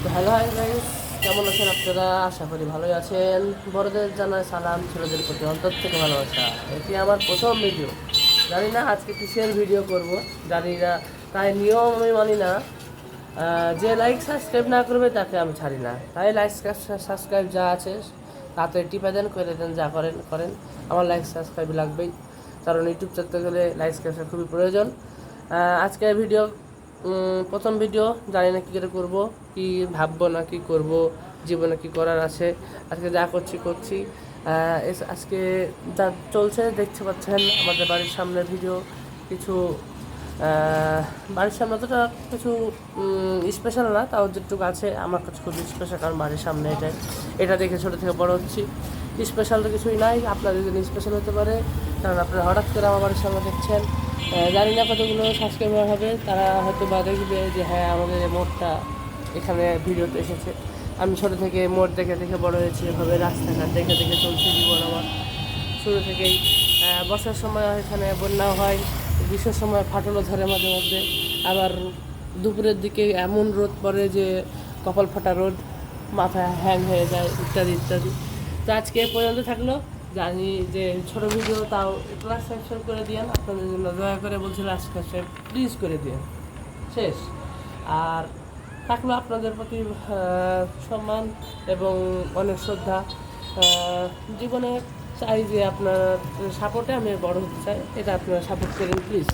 তো hello hi guys, কেমন আছেন আপনারা? আশা করি ভালোই আছেন। বড়দের জানায় সালাম, ছোটদের প্রতি অন্তর থেকে ভালোবাসা। এটি আমার প্রথম ভিডিও। জানি না আজকে কিসের ভিডিও করব, জানি না, তাই নিয়ম আমি মানি না। যে লাইক সাবস্ক্রাইব না করবে তাকে আমি ছাড়ি না। তাই লাইক সাবস্ক্রাইব যা আছে তাতে টিপে দেন, করে দেন, যা করেন করেন। আমার লাইক সাবস্ক্রাইব লাগবেই, কারণ ইউটিউব চলতে গেলে লাইক সাবস্ক্রাইব খুবই প্রয়োজন। আজকে ভিডিও প্রথম ভিডিও, জানি না কী করে করবো, কী ভাববো না কী করবো, জীবনে কী করার আছে। আজকে যা করছি করছি। আজকে যা চলছে দেখতে পাচ্ছেন, আমাদের বাড়ির সামনের ভিডিও। কিছু বাড়ির সামনে অতটা কিছু স্পেশাল না, তাও যেটুকু আছে আমার কাছে খুব স্পেশাল, কারণ বাড়ির সামনে এটা দেখে ছোটো থেকে বড় হচ্ছি। স্পেশাল তো কিছুই নাই, আপনাদের জন্য স্পেশাল হতে পারে, কারণ আপনারা হঠাৎ করে আমার বাড়ির সামনে দেখছেন। জানি না কতগুলো সাবস্ক্রাইবার হবে, তারা হয়তো বা দেখবে যে হ্যাঁ আমাদের এই মোড়টা এখানে ভিডিওতে এসেছে। আমি ছোটো থেকে মোড় দেখে দেখে বড় হয়েছি, এভাবে রাস্তাঘাট দেখে দেখে চলছে জীবন আমার শুরু থেকেই। বর্ষার সময় এখানে বন্যাও হয়, গ্রীষ্মের সময় ফাটলও ধরে মাঝে মধ্যে, আবার দুপুরের দিকে এমন রোদ পড়ে যে কপাল ফাটা রোদ, মাথা হ্যাং হয়ে যায়, ইত্যাদি ইত্যাদি। তো আজকে এ পর্যন্ত থাকলো। জানি যে ছোটো ভিডিও, তাও একটু সাবস্ক্রাইব করে দিন, আপনাদের জন্য দয়া করে বলছি, সাবস্ক্রাইব প্লিজ করে দিন। শেষ। আর থাকলো আপনাদের প্রতি সম্মান এবং অনেক শ্রদ্ধা। জীবনে চাই যে আপনার সাপোর্টে আমি বড় হতে চাই, এটা আপনারা সাপোর্ট করেন প্লিজ।